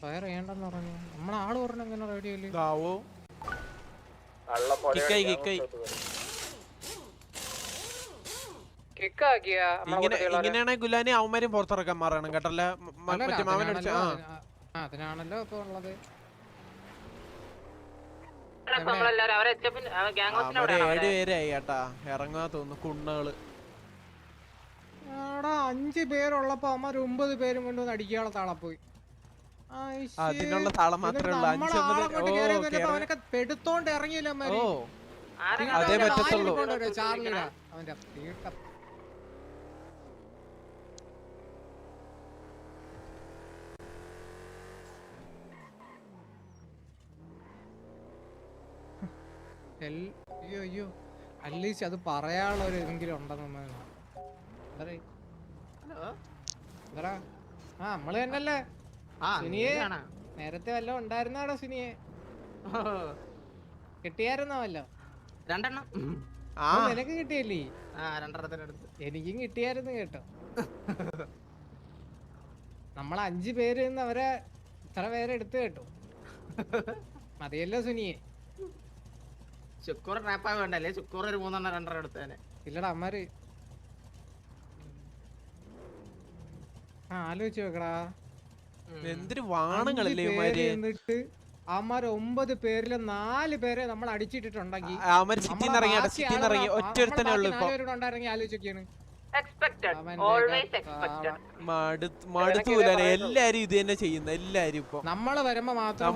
Fire ചെയ്യണ്ടെന്ന് പറഞ്ഞു. നമ്മളാള് പറഞ്ഞ എങ്ങനെ റേഡിയോയില് ഇങ്ങനെയാണെ ഗുലാനി അവന്മാരും പുറത്തിറക്കാൻ മാറണം കേട്ടല്ലേ. അതിനാണല്ലോ ഇപ്പൊ ഉള്ളത്. അവര് 7 പേരായി കേട്ടാ ഇറങ്ങാൻ തോന്നുന്നു കുണ്ണകള്. 5 പേരുള്ളപ്പോ അവന്മാർ 9 പേരും കൊണ്ടുവന്ന് അടിക്കാനുള്ള താള പോയി. അതിനുള്ള താളം മാത്രമേ ഉള്ളൂ. അവനൊക്കെ പെടുത്തോണ്ട് ഇറങ്ങിയില്ല. അതേ പറ്റത്തുള്ളൂ. ചാർലിടാ അവന്റെ അയ്യോ അറ്റ്ലീസ്റ്റ് അത് പറയാനുള്ള ഒരു ഇതെങ്കിലും ഉണ്ടെന്ന്. നമ്മള് തന്നെയല്ലേ സുനിയെ? നേരത്തെ വല്ലോ ഉണ്ടായിരുന്നാടോ സുനിയെ? കിട്ടിയായിരുന്നോ വല്ലോ? 2 എണ്ണം നിനക്ക് കിട്ടിയല്ലേ? 2 എനിക്കും കിട്ടിയായിരുന്നു കേട്ടോ. നമ്മൾ 5 പേര് അവരെ ഇത്ര പേരെ എടുത്തു കേട്ടോ. മതിയല്ലോ സുനിയെ? ശുക്കൂർ ട്രാപ്പാ വേണ്ടല്ലേ? ശുക്കൂർ ഒരു 3 എണ്ണം 2 എടുത്തേനെ. ഇല്ലടാ അമ്മാര് ആലോചിച്ച് വെക്കടാ. എന്തൊരു വാണങ്ങളല്ലേ എന്നിട്ട് അവന്മാര് 9 പേരില് 4 പേരെ നമ്മൾ അടിച്ചിട്ടുണ്ടെങ്കിൽ ആലോചിക്കാണ്. മടുത്തൂല. എല്ലാരും ഇത് തന്നെ ചെയ്യുന്ന എല്ലാരും ഇപ്പൊ നമ്മള് വരുമ്പോ മാത്രം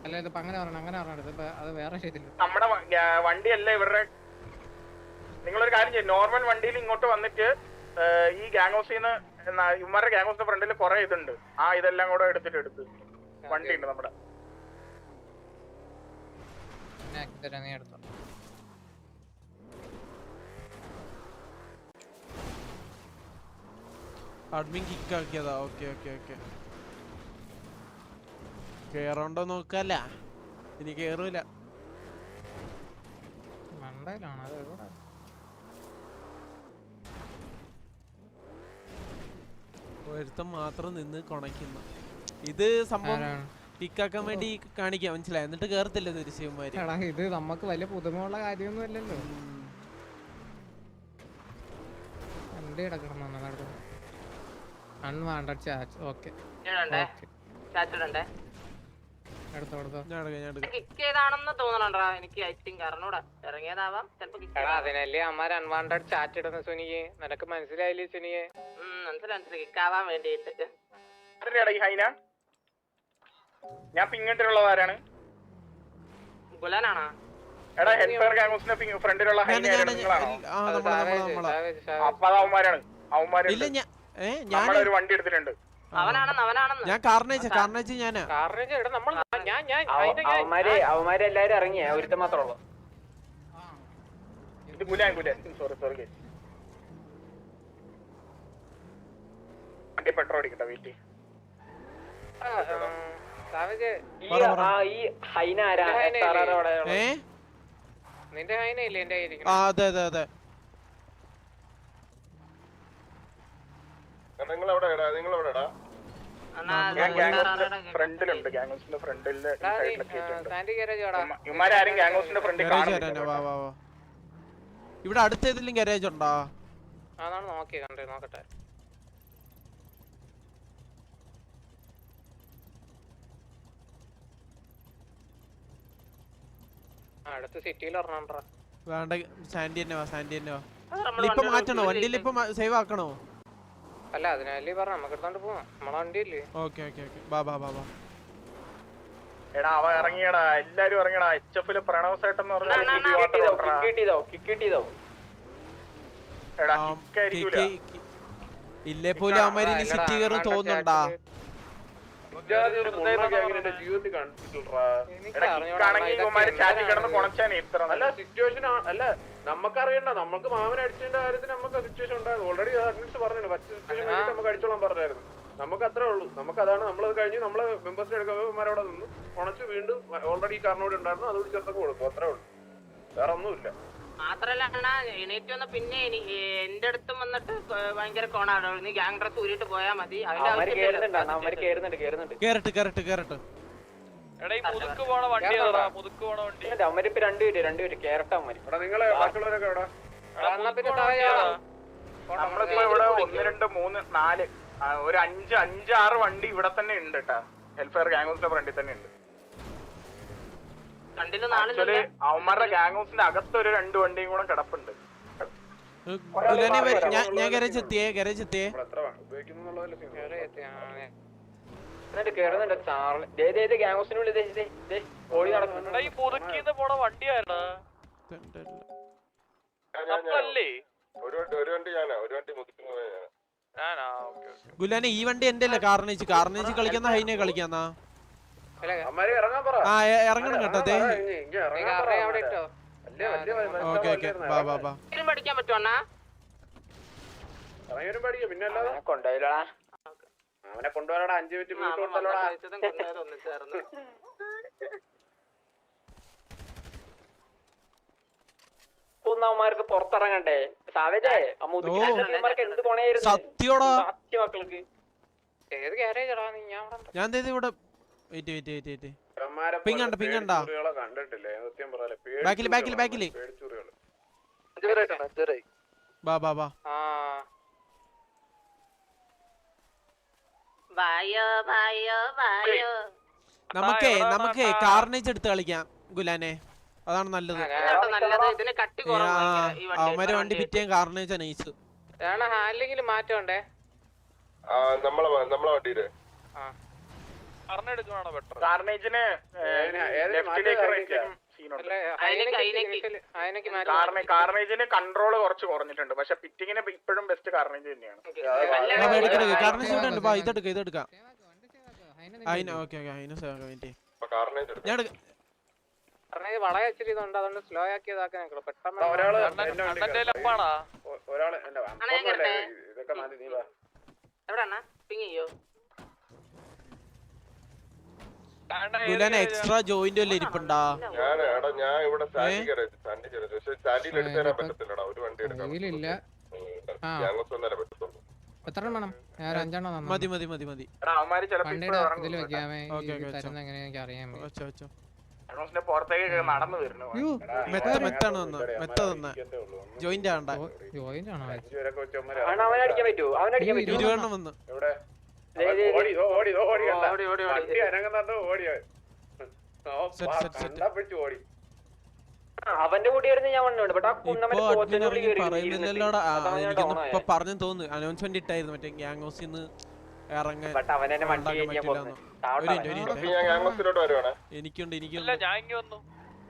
അല്ല ഇതിപ്പോ അങ്ങനെ പറയണത് അത് വേറെ രീതിയില്. നമ്മുടെ വണ്ടിയല്ല ഇവരുടെ. നിങ്ങളൊരു കാര്യം ചെയ്യും, നോർമൽ വണ്ടിയിൽ ഇങ്ങോട്ട് വന്നിട്ട് ഈ ഗ്യാങ് ഹൗസിന്ന് ഇവന്മാരുടെ ഗ്യാങ് ഹൗസിന്റെ ഫ്രണ്ടിൽ കുറെ ഇതുണ്ട്. ഇതെല്ലാം കൂടെ എടുത്ത് വണ്ടി ഉണ്ട് നമ്മുടെ. അഡ്മിൻ കിക്ക് ആക്കിയതാ. ഓക്കെ കേറണ്ടോ നോക്കല്ല. ഇനി കേറൂല. ഒരുത്തം മാത്രം നിന്ന് കൊണയ്ക്കുന്നു. ഇത് സംഭവം പിക്കാക്കാൻ വേണ്ടി കാണിക്കാം, മനസ്സിലായി? എന്നിട്ട് കേറത്തില്ല തിരിച്ചുമാര്. ഇത് നമുക്ക് വലിയ പുതുമയുള്ള കാര്യമൊന്നും അല്ലല്ലോ. വണ്ടി കിടക്കണം. Unwanted chat. ഓക്കെ അതിനല്ലേ അമ്മാര് അൺവാണ്ടഡ് ചാറ്റ് ഇടുന്ന സുനിയെ. നിനക്ക് മനസ്സിലായില്ലേ സുനിയെ? കിക്കാവാൻ വേണ്ടിട്ട്. ഞാൻ പിന്നിട്ടുള്ളതാരാണ്? ഗുലാനാണോ? എടാ ഹെൽപ്പർ ഗ്യാങ് ഹൗസിന്റെ ഫ്രണ്ടിലുള്ള അവന്മാരാണ്. ഒരു വണ്ടി എടുത്തിട്ടുണ്ട്. ഞാൻ കാർണേജ് ഞാനാ. അവന്മാരെല്ലാരും ഇറങ്ങിയ ഒരുത്ത മാത്രമേ ഉള്ളൂ. ഇത് ഗുലാൻ സോറി വണ്ടി പെട്രോൾ അടിക്കട്ടെ. വെയിറ്റ്. നിന്റെ ഹൈന ഇല്ലേ എന്റെ കയ്യിൽ? അതെ ഫ്രണ്ടിലുണ്ട്. ഗ്യാങ് ഹൗസിന്റെ ഫ്രണ്ടില് ഇവന്മാരും ഗ്യാങ് ഹൗസിന്റെ ഫ്രണ്ടിൽ ഇവിടെ അടുത്ത ഏതെങ്കിലും ഗാരേജ് ഉണ്ടോ? അതാണ് നോക്കട്ടെ. അടുത്ത സിറ്റിയിൽ പറഞ്ഞാ വേണ്ട. സാൻഡി തന്നെ വാ. ഇപ്പൊ മാറ്റണോ? വണ്ടിയിൽ ഇപ്പൊ സേവ് ആക്കണോ? അല്ല അതിനല്ലേ പറഞ്ഞ നമുക്ക് എടുത്തോണ്ട് പോവാം. നമ്മളെ വണ്ടിയല്ലേ? ഓക്കെ ബാ. എടാ അവ ഇറങ്ങിയടാ. എല്ലാരും ഇറങ്ങിയടാ. HF പ്രണവ് സേട്ടൻ എന്ന് പറഞ്ഞാൽ ഇല്ലേ പോലും അവന്മാര് ഇനി സിറ്റി കയറും തോന്നുന്നുണ്ടാ? അല്ല നമുക്കറിയണ്ട. നമുക്ക് മാമൻ അടിച്ചതിന്റെ കാര്യത്തിൽ നമുക്ക് സിറ്റുവേഷൻ ഉണ്ടായിരുന്നു. ഓൾറെഡി അഡ്മിൻസ് പറഞ്ഞു നമുക്ക് അടിച്ചോളാൻ പറഞ്ഞായിരുന്നു. നമുക്ക് അത്രേ ഉള്ളൂ. നമുക്കതാണ്. നമ്മളത് കഴിഞ്ഞ് നമ്മള് മെമ്പേഴ്സിനെ എടുക്കുമ്പോൾ അവിടെ നിന്ന് ഉണച്ച് വീണ്ടും ഓൾറെഡി കാറിനോട് ഉണ്ടായിരുന്നു. അതുകൊണ്ട് ചേർത്തൊക്കെ കൊടുക്കും. അത്രേ ഉള്ളൂ. വേറെ ഒന്നുമില്ല. മാത്രല്ല അണ്ണാ എണീറ്റ് വന്ന പിന്നെ എന്റെ അടുത്തും വന്നിട്ട് ഭയങ്കര കോണാണ്. നീ ഗ്യാങ് ഡ്രസ് ഊരിട്ട് പോയാ മതി. അതിന്റെ കേറട്ട് എടാ ഈ മുതുക്ക് പോണ വണ്ടി ഏതാ? മുതുക്ക് പോണ വണ്ടി അവരിപ്പോ രണ്ടുപേര് കേരട്ട അവന്മാര്. നിങ്ങള് ബാക്കിയുള്ളവരൊക്കെ എവിടെ? നമ്മളിപ്പോ ഇവിടെ 1, 2, 3, 4 ഒരു 5, 6 വണ്ടി ഇവിടെ തന്നെ ഉണ്ട് കേട്ടാ. ഹെൽഫെയർ ഗാങ് ഹൗസിന്റെ ഫ്രണ്ടിൽ തന്നെ ഉണ്ട്. ആക്ച്വലി അവന്മാരുടെ ഗാങ് ഹൗസിന്റെ അകത്ത് ഒരു 2 വണ്ടിയും കൂടെ കിടപ്പുണ്ട്. ഞാൻ ഗരേജ് എത്തിയേ എത്ര ഉപയോഗിക്കുന്നുള്ളതല്ലേ കേറുന്നുണ്ട് ഗ്യാങ് ഹൗസിനുള്ളിൽ ഓടി നടക്കുന്നുണ്ട്. ഈ മുതുക്കിന്ന് പോണ വണ്ടിയായിരുന്നാ? നമ്മളല്ലേ? ഒരു വണ്ടി ഒരു വണ്ടി മുതിക്കുന്നു ഞാനാ? ഓക്കെ. ഗുലാനെ ഈ വണ്ടി എന്റെ അല്ലേ കാർണേജ് കളിക്കുന്ന ഹൈനെ കളിക്കാന്നാ? അമ്മാര് ഇറങ്ങാൻ പറ. ആ ഇറങ്ങണം കേട്ടോ. ഓക്കെ ബാ പഠിക്കാൻ പറ്റുവാ? ഇറങ്ങിയൊരു പഠിക്കാം. പിന്നെ അല്ലാതെ കൊണ്ടുപോയില്ലടാ അവനെ കൊണ്ടുവരാടാ. 5 മിനിറ്റ് കൊടുത്തല്ലോടാ. അവന്മാർക്ക് പുറത്തിറങ്ങണ്ടേ? സാവേജേ മുതുക്കിമാർക്ക് എന്ത് കൊണയായിരുന്നു സത്യോടാ മക്കൾക്ക്. ഏത് ഗ്യാരേജാ ഞാൻ ഇവിടെ വെയിറ്റ് പിങ്ങണ്ട കണ്ടിട്ടില്ലേ? സത്യം പറയാലേ ബാക്കില് ബാ നമുക്ക് കാർണേജ് എടുത്ത് കളിക്കാം ഗുലാനെ. അതാണ് നല്ലത്. അവന്മാരെ വണ്ടി പിറ്റേം കാർണേജ് നൈസ്. ഹാൻഡിലിംഗിൽ മാറ്റമുണ്ടേ. നമ്മളെ വണ്ടിയില് കാർണേജിന് കാർണേജിന് കൺട്രോൾ കുറച്ച് കുറഞ്ഞിട്ടുണ്ട്. പക്ഷെ പിറ്റിങ്ങിന് ഇപ്പോഴും ബെസ്റ്റ് കാർണേജ് തന്നെയാണ്. കാർണേജ് ഇതെടുക്കാം. വളയ വെച്ചിട്ട് അതുകൊണ്ട് സ്ലോ ആക്കി ഇതാക്കാൻ പെട്ടെന്ന് ഒരാള് ഗുലാനെ എക്സ്ട്രാ ജോയിന്റ് വല്ല ഇരിപ്പുണ്ടാ? ഞാൻ ഇവിടെ ഒരു വണ്ടി എടുക്കാം. മതി അവന്മാര് ചിലപ്പോ പുറത്തേക്ക് നടന്നു വരുന്നു. മെത്ത ജോയിന്റ് ആണ്ട അവനടിക്കാൻ പറ്റുമോ? അവനടിക്കാൻ പറ്റുമോ? 20 എണ്ണം വന്ന് അവന്റെ കൂടിയായിരുന്നു ഞാൻ വന്നോണ്ട്. പറയുന്നില്ലല്ലോടാ. എനിക്കൊന്ന് ഇപ്പൊ പറഞ്ഞു തോന്നുന്നു. അനൗൺസ്മെന്റ് ഇട്ടായിരുന്നു മറ്റേ ഗ്യാങ് ഹൗസിന്ന് ഇറങ്ങാൻ. എനിക്കുണ്ട് ഞാൻ ഇങ്ങ വന്നു.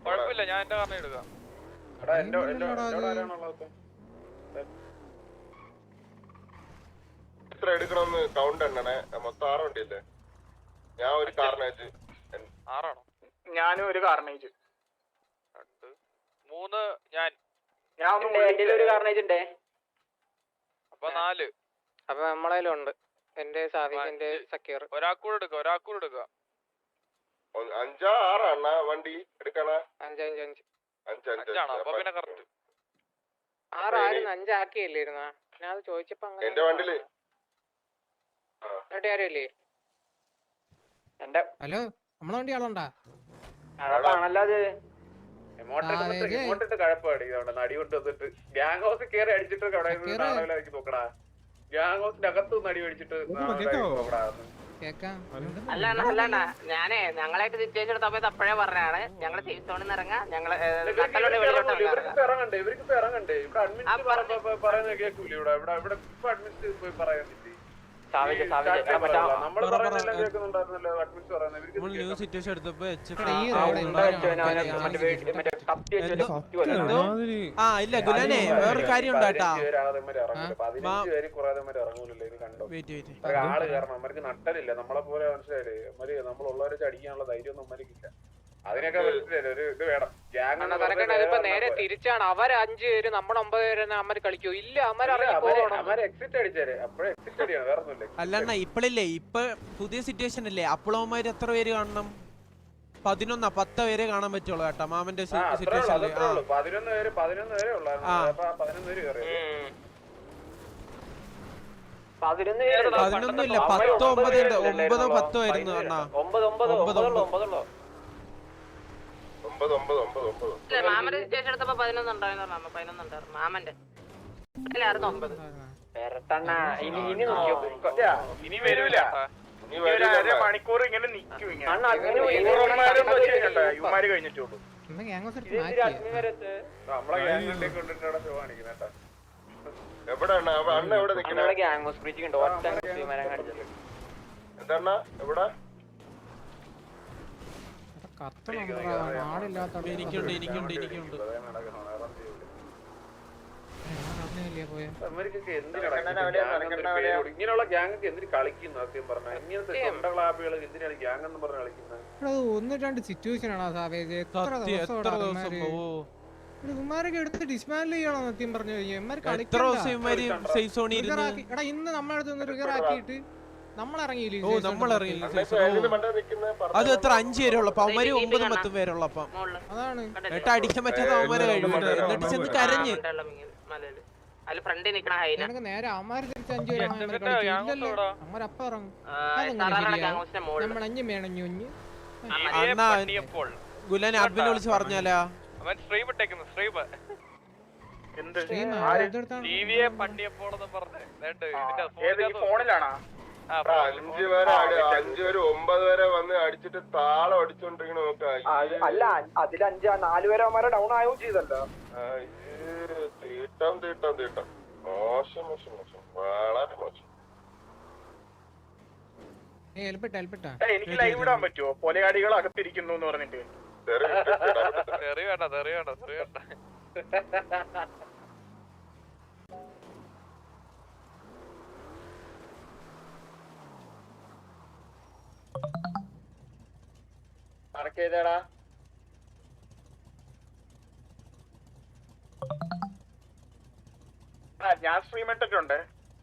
കുഴപ്പമില്ല, ഞാൻ എന്റെ കാരണം എടുക്കാം. എത്ര എടുക്കണമെന്ന് കൗണ്ട് എണ്ണണേ. മൊത്തം 6 വണ്ടിയല്ലേ? ഞാൻ ഒരു കാർണേജ്. 6 ആണോ? ഞാനും ഒരു കാർണേജ്. 2 3 ഞാൻ ഒരു കാർണേജ് ഉണ്ടേ. അപ്പൊ 4. അപ്പൊ നമ്മളതിലും ഉണ്ട്. എന്റെ സാവിന്റെ സക്കീർ. ഒരാൾക്കൂടെ എടുക്ക. 5 6 വണ്ടി എടുക്കണ. 5 ആണോ? അപ്പൊ പിന്നെ കറക്റ്റ് 6 ആയിരുന്നു. 5 ആക്കിയല്ലായിരുന്ന? ഞാൻ അത് ചോദിച്ചപ്പോ എന്റെ വണ്ടിയില് ആരുമില്ലേ? ഹലോ, നമ്മളെ വണ്ടി ആളുണ്ടാ? അല്ലാതെ ഇങ്ങോട്ടിട്ട് കഴപ്പാടി നടി കൊണ്ട് വന്നിട്ട് ഗ്യാങ് ഹൗസിൽ കയറി അടിച്ചിട്ട് നോക്കടാ. ഗ്യാങ് ഹൗസിന്റെ അകത്തുനിന്ന് അടി അടിച്ചിട്ട് അല്ലാണ്ടാ ഞാനേ ഞങ്ങളായിട്ട് സിറ്റുവേഷൻ എടുത്ത സമയത്ത് അപ്പോഴേ പറഞ്ഞാണ് ഞങ്ങള് സേഫ് സോണിൽ ഇറങ്ങാം. ഇറങ്ങണ്ടേ? ഇവർക്ക് ഇറങ്ങണ്ടേ? ഇവിടെ അഡ്മിനിസ്ട്രേഷൻ പറയുന്നത് കേൾക്കൂല. ഇവിടെ ഇപ്പൊ അഡ്മിനിസ്ട്രേഷൻ പോയി പറയാൻ പറ്റി. നമ്മള് പറയുന്നതെല്ലാം കേൾക്കുന്നുണ്ടായിരുന്നല്ലോ. അഡ്മിനിസ്ട്രേഷൻ പറയുന്നത് ന്യൂ സിറ്റുവേഷൻ എടുത്തപ്പോ ഇല്ല ഗുലാനെ വേറൊരു കാര്യം ഉണ്ടാട്ടാ. ആള് കാരണം നമ്മർക്ക് നട്ടലില്ല. നമ്മളെ പോലെ മനസ്സിലായില്ലേ? നമ്മളുള്ളവരെ അടിക്കാനുള്ള ധൈര്യമൊന്നും നമ്മൾക്കില്ല. അതിനൊക്കെ ഒരു ഇത് വേണം. ഇപ്പൊ നേരെ തിരിച്ചാണ്. അവർ 5 പേര് നമ്മുടെ 9 പേര് അമ്മര് കളിക്കോ? ഇല്ല, അമ്മര് എക്സിറ്റ് അടിച്ചാല് അപ്പഴേ എക്സിറ്റ് അടിയാണ്. വേറൊന്നുമില്ല. അല്ലണ്ണ ഇപ്പഴില്ലേ? ഇപ്പൊ പുതിയ സിറ്റുവേഷൻ അല്ലേ? അപ്പോളവന്മാര് എത്ര പേര് കാണണം? 11 10 പേരെ കാണാൻ പറ്റുള്ളൂ കേട്ടോ മാമന്റെ അത്രേ ഉള്ളൂ, സിറ്റുവേഷനിൽ. അത്രേ ഉള്ളൂ. 11 പേരെ ഉള്ളായിരുന്നു. അപ്പൊ 11 പേര് കയറി. 11 ഇല്ല 10 9 9 10 ആയിരുന്നു അണ്ണാ. 9 മാമന്റെ സിറ്റുവേഷൻ എടുത്തപ്പോ 11 ഉണ്ടായിരുന്നു. 11 ഉണ്ടായിരുന്നു മാമന്റെ. അതിലായിരുന്നു 9. ഇനി വരൂല. ഇനി ഒരു അരമണിക്കൂർ ഇങ്ങനെ നിക്കും. യുമാര് കഴിഞ്ഞിട്ടുള്ളൂ. നമ്മളെ ഗ്യാങ്ങിലേക്ക് കൊണ്ടിട്ട് അവിടെ ഷോ കാണിക്കുന്നേട്ടാ. എവിടെയാണ് അണ്ണ എവിടെ നിക്കണേ? എന്താ എവിടെ? എനിക്കുണ്ട് ഇങ്ങനെയുള്ള ഗ്യാങ്ങൊക്കെ എന്തിനു കളിക്കുന്നു സത്യം പറഞ്ഞ? ഇങ്ങനത്തെ തൊണ്ട ക്ലാബുകൾ എന്തിനാണ് ഗ്യാങ് എന്ന് പറഞ്ഞ് കളിക്കുന്നത്? 1-2 സിറ്റുവേഷൻ ആണ് സാവേജ്. എത്ര ദിവസം ഇവന്മാരൊക്കെ എടുത്ത് ഡിസ്മാൻഡിൽ ചെയ്യണം സത്യം പറഞ്ഞു കഴിഞ്ഞാൽ. എടാ ഇന്ന് നമ്മളടുത്ത് ട്രിഗർ ആക്കിയിട്ട് നമ്മളിറങ്ങിയില്ലേ? അത് എത്ര 5 പേരുള്ള അവന്മാര് 9 10 പേരുള്ളപ്പം അതാണ് ഏട്ടാ അടിക്കാൻ പറ്റാത്ത അവന്മാരെ കഴിവിട്ട് എന്നിട്ട് ചെന്ന് കരഞ്ഞ് അതിൽ ഫ്രണ്ടിൽ നിക്കണ ഹൈന നേരെ അവന്മാര് തിരിച്ച് 5 പേര് അമ്മരപ്പം ഇറങ്ങും. നമ്മൾ അഞ്ഞു മേണഞ്ഞു അണ്ണാ ഗുലാനെ അഡ്മിനെ വിളിച്ച് പറഞ്ഞാലാ ഫോണിലാണോ? 5 പേരെ 9 വരെ വന്ന് അടിച്ചിട്ട് താളം അടിച്ചോണ്ടിരിക്കണ നോക്കാം. അല്ല അതിൽ 4 പേരെ അവന്മാരെ ഡൗൺ ആവുകയും ചെയ്തല്ലോ. തീട്ടം മോശം വളരെ മോശം. എനിക്ക് ലൈവ് ഇടാൻ പറ്റുമോ? കൊലയാളികൾ അകത്തിരിക്കുന്നു എന്ന് പറഞ്ഞിട്ട്. അടക്കേതാടാ ഞാൻ സ്ട്രീം ഇട്ടിട്ടുണ്ട്.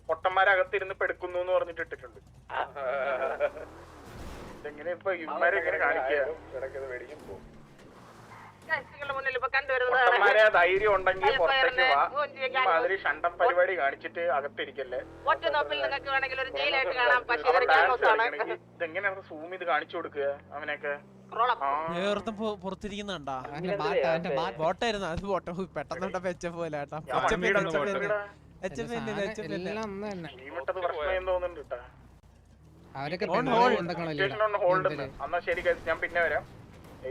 പൊട്ടന്മാരകത്തിരുന്ന് പെടുക്കുന്നു എന്ന് പറഞ്ഞിട്ട് ഇട്ടിട്ടുണ്ട്. ഇതെങ്ങനെ ഇപ്പൊ ഇവന്മാരെ എങ്ങനെ കാണിക്കുക? പൊട്ടന്മാരെ ധൈര്യം ഉണ്ടെങ്കിൽ പുറത്തേക്ക് വാ. മാതിരി ഷണ്ടം പരിപാടി കാണിച്ചിട്ട് അകത്തിരിക്കല്ലേ. ഇതെങ്ങനെയാണ് സൂം ഇത് കാണിച്ചു കൊടുക്കുക അവനൊക്കെ? പുറത്തിരിക്കുന്നുണ്ടാ ബോട്ടായിരുന്നു അത് ബോട്ട പെട്ടെന്ന് വെച്ച പോലെ കേട്ടാ. എന്നാ ശരി ഞാൻ പിന്നെ വരാം.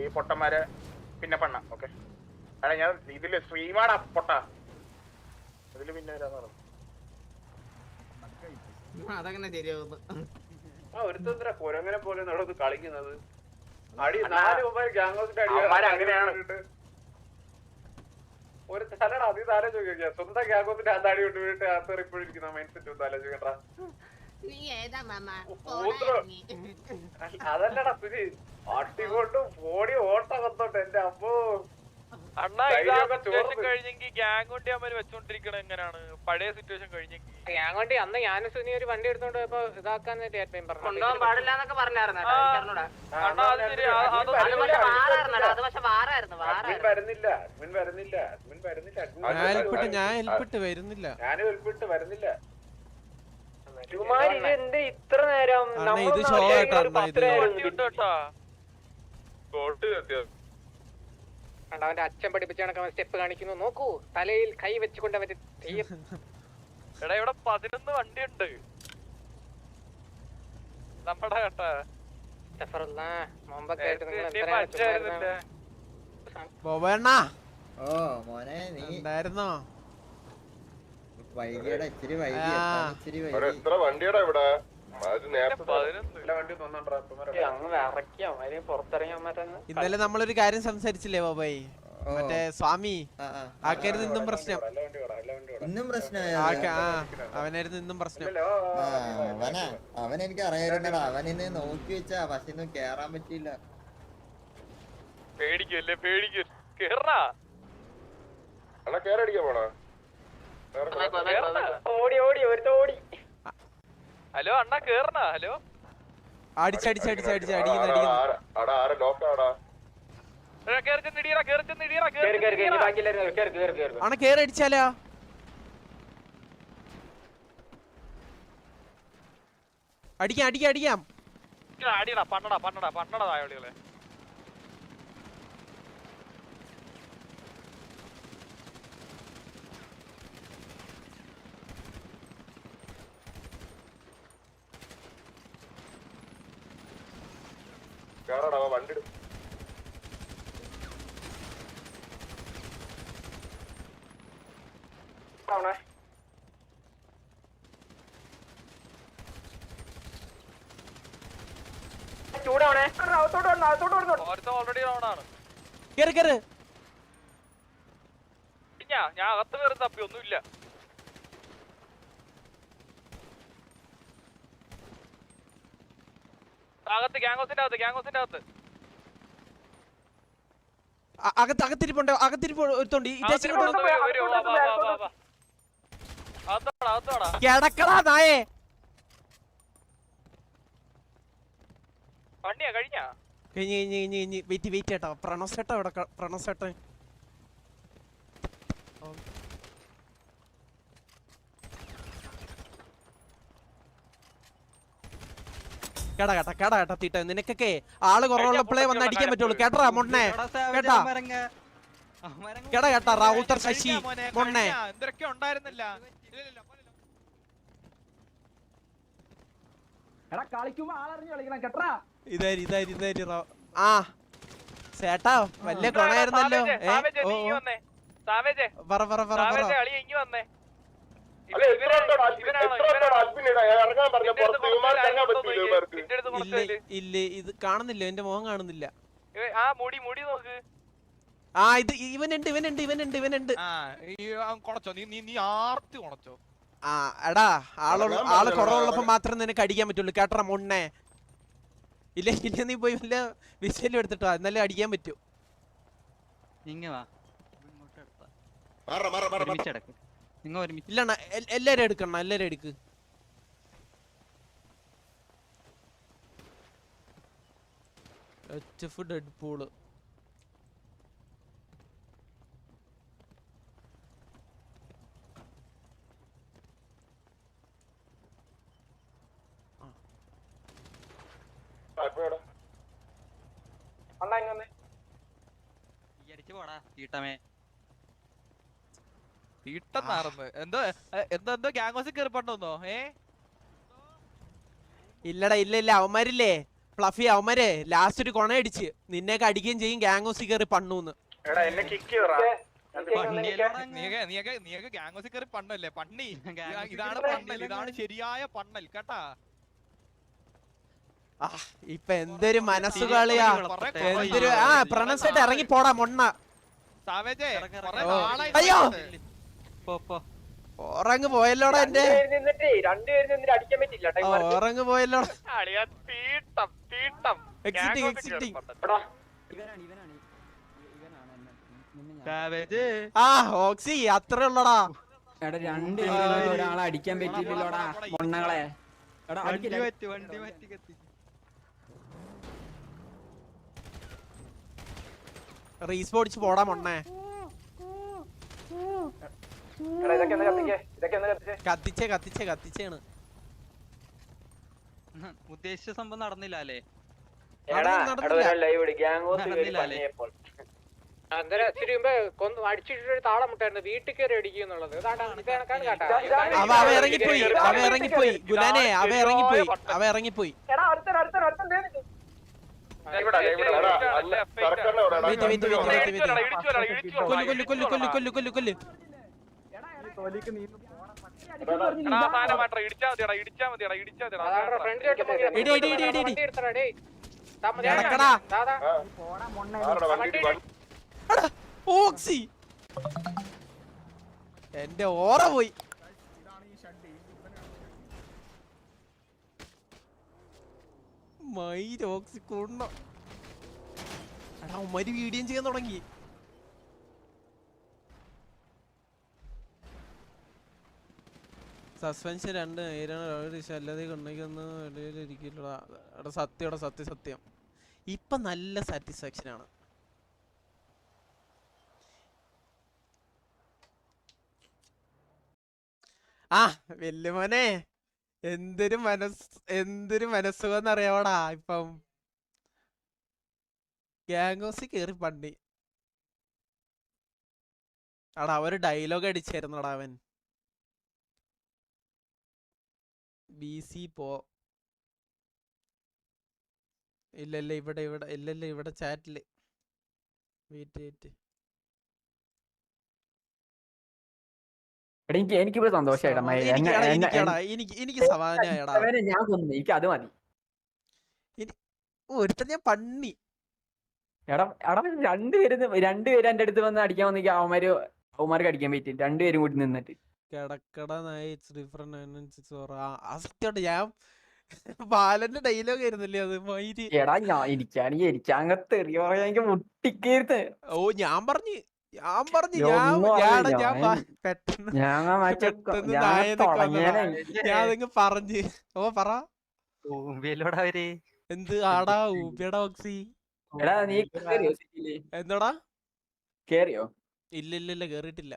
ഈ പൊട്ടന്മാരെ പിന്നെ പണ്ണ. ഓക്കെ അല്ല ഞാൻ ഇതില് ശ്രീമാടാ പൊട്ട ഇതില് പിന്നെ വരാന്ന് പറഞ്ഞു. അതങ്ങനെ ശരിയാവുന്നു. ഒരുത്തര കുരങ്ങനെ പോലെ നടന്ന് കളിക്കുന്നത്. അടി 4 ഗ്യാങ്ങോസിന്റെ അങ്ങനെയാണ്. ഒരു തലടാ അത് താരം ചോദിക്കുക. സ്വന്തം ഗ്യാങ്ങോസിന്റെ അടി കൊണ്ട് വീട്ട് അകത്ത് ഇപ്പോഴിരിക്കുന്ന മൈൻഡ് സെറ്റ് ഒന്ന് ആലോചിക്കട്ടാ. അതല്ലടാ സുരി അട്ടികൊണ്ടും ഓടി ഓട്ടകത്തോട്ട് എന്റെ അമ്മോ. അണ്ണാ ഇതാ സിറ്റുവേഷൻ കഴിഞ്ഞെങ്കിൽ ഗ്യാങ് കൊണ്ട് അവര് വെച്ചോണ്ടിരിക്കണ എങ്ങനെയാണ്? പഴയ സിറ്റുവേഷൻ കഴിഞ്ഞെങ്കിൽ ഗ്യാങ് കൊണ്ട് അന്ന് ഞാനും സുനി ഒരു വണ്ടി എടുത്തോണ്ട് പോയപ്പോ ഇതാക്കാൻ കൊണ്ടുപോകാൻ പാടില്ല എന്നൊക്കെ പറഞ്ഞായിരുന്നു. ഞാനും ഹെൽപ്പിട്ട് വരുന്നില്ല. എന്ത് ഇത്ര നേരം ഇത് ഷോ അവന്റെ അച്ഛൻ പഠിപ്പിച്ച കണക്ക് സ്റ്റെപ്പ് കാണിക്കുന്നു. നോക്കൂ തലയിൽ കൈ വെച്ചുകൊണ്ട് അവന്റെ എടാ ഇവിടെ 11 വണ്ടിയുണ്ട് നമ്മടെ കേട്ടാ. ഉണ്ടായിരുന്നോ? എത്ര വണ്ടിയാടാ ഇവിടെ? ഇന്നലെ നമ്മളൊരു കാര്യം സംസാരിച്ചില്ലേ ബാബായി? മറ്റേ സ്വാമി ആക്കായിരുന്നു ഇന്നും പ്രശ്നം. അവനായിരുന്നു ഇന്നും പ്രശ്നം. അവനെനിക്ക് അറിയാറുണ്ടടാ. അവനിന്ന് നോക്കി വെച്ചാ പക്ഷെ ഒന്നും കേറാൻ പറ്റിയില്ല. പേടിക്കല്ലേ പേടിക്കും. കേറാ അണ്ണാ കേറടിക്കാൻ പോണോ? ഓടി ഓടി ഒരു ഓടി. ഹലോ അണ്ണാ കേറണ? ഹലോ അടിച്ചാലോ അടിക്കാം അടിയടാ പണ്ണടാ തായോളികളെ. വണ്ടി ഓൾറെഡി റൗണ്ടാണ്. കേറ് ഞാൻ അകത്ത് കയറി തപ്പി ഒന്നുമില്ല. അകത്ത് ഗ്യാങ്ങോസിന്റെ അകത്ത് അകത്തിരിപ്പുണ്ട് അകത്തോടാ. കിടക്കടാ നായേ. പണിയാ കഴിഞ്ഞാ വെയിറ്റ് ചേട്ടാ. പ്രണോസേട്ടാ ഇവിടെ. പ്രണോസേട്ടൻ കേട്ടാ തീട്ട. നിനക്കൊക്കെ ആള് കുറവുള്ളപ്പോഴേ വന്ന് അടിക്കാൻ പറ്റുള്ളൂ. കേട്ടാ മൊണ്ണേ. കേട്ടാ റാവുത്തർ ശശി മൊണ്ണേ. എന്തൊക്കെ ഉണ്ടായിരുന്നില്ല. ഇതായി ആ ചേട്ടാ വല്യ ഗുണായിരുന്നല്ലോ. ഇല്ല ഇത് കാണുന്നില്ല. എന്റെ മുഖം കാണുന്നില്ല. ആ ഇത് ഇവനുണ്ട്. ആ എടാ ആള് കുറവുള്ളപ്പോ മാത്രം നിനക്ക് അടിക്കാൻ പറ്റുള്ളൂ. കേട്ടറ മുണ്ണേ. ഇല്ല നീ പോയി വല്ല വിശലും എടുത്തിട്ടോ എന്നാലേ അടിക്കാൻ പറ്റൂ. ഇല്ലണ്ണ എല്ലാരും എടുക്കണ. എല്ലാരും എടുക്ക്. ഡെഡ് പൂള് എന്തോ ഗ്യാങ്ങോസിൽ കയറിപ്പണ്ടോ? ഇല്ല അവന്മാരില്ലേ ഫ്ലഫി അവന്മാരെ ലാസ്റ്റ് ഒരു കൊണയടിച്ച് നിന്നെയൊക്കെ അടിക്കുകയും ചെയ്യും. ഗ്യാങ്ങോസി കയറി പണ്ണൂന്ന്. നീയൊക്കെ ഗ്യാങ്ങോസിൽ കയറി പണ്ണല്ലേ? പണ്ണി ഇതാണ് പണ്ണൽ. ഇതാണ് ശരിയായ പണ്ണൽ കേട്ടാ. ഇപ്പൊ എന്തൊരു മനസ്സുകളിയാ. എന്തൊരു പ്രണസായിട്ട് ഇറങ്ങി പോടാ മൊണ്ണ. അയ്യോ ഓറങ്ങ് പോയല്ലോടാ. എന്റെ ഓറങ്ങ് പോയല്ലോടാ. ആ ഓക്സി അത്രേ ഉള്ളടാ. ഒരാളെ അടിക്കാൻ പറ്റില്ലല്ലോടാ മൊണ്ണകളെ. റീസ്പോടിച്ച് പോടാ മൊണ്ണേ. കത്തിച്ചേണ്. ഉദ്ദേശിച്ച സംഭവം നടന്നില്ല അല്ലേ? അടിച്ചിട്ടൊരു താളം മുട്ടായിരുന്നു. വീട്ടിൽ കയറി അടിക്കുന്നുള്ളത് അവ ഇറങ്ങിപ്പോയി ഗുലാനെ. അവ ഇറങ്ങിപ്പോയി. കൊല്ല്. ഓക്സി എന്റെ ഓറ പോയി. ഓക്സി കൂടണ. അവന്മാര് വീഡിയോ ചെയ്യാൻ തുടങ്ങി. സസ്പെൻഷൻ 2 അല്ലാതെ കൊണ്ടൊന്നും ഇടയിലിരിക്കില്ലടാ. സത്യം ഇപ്പൊ നല്ല സാറ്റിസ്ഫാക്ഷൻ ആണ്. ആ വല്യമോനെ എന്തൊരു മനസ്സുഖം അറിയാവടാ. ഇപ്പം ഗ്യാങ് കേറി പണ്ടി അടാ ഒരു ഡയലോഗ് അടിച്ചായിരുന്നടാ അവൻ. BC പോ ഇല്ല ഇവിടെ ചാറ്റില് വെയിറ്റ് എനിക്കിപ്പോ സന്തോഷായിട്ടാ. എനിക്ക് സമാധാനമായടാ. ഞാൻ കൊന്നു, എനിക്ക് അത് മതി. ഒരുത്തൻ ഞാൻ പണ്ണി. എടാ രണ്ടുപേരും എന്റെ അടുത്ത് വന്ന് അടിക്കാൻ വന്നിട്ട് അവന്മാർക്ക് അടിക്കാൻ പറ്റും. രണ്ടുപേരും കൂടി നിന്നിട്ട് സത്യോട്ട് ഞാൻ ബാലന്റെ ഡയലോഗ് ആയിരുന്നല്ലേ അത്. എടാ എനിക്കാണെങ്കിൽ എനിക്കങ്ങത്തെ എനിക്ക് മുട്ടിക്കേരുത്ത്. ഓ ഞാൻ പറഞ്ഞു പെട്ടെന്ന് ഞാനങ്ങ് പറഞ്ഞ്. ഓ പറ എന്ത് ആടാ ഊബിയടാ ഓക്സി. എടാ നീ എന്താടാ? കേറിയോ? ഇല്ല കേറിയിട്ടില്ല.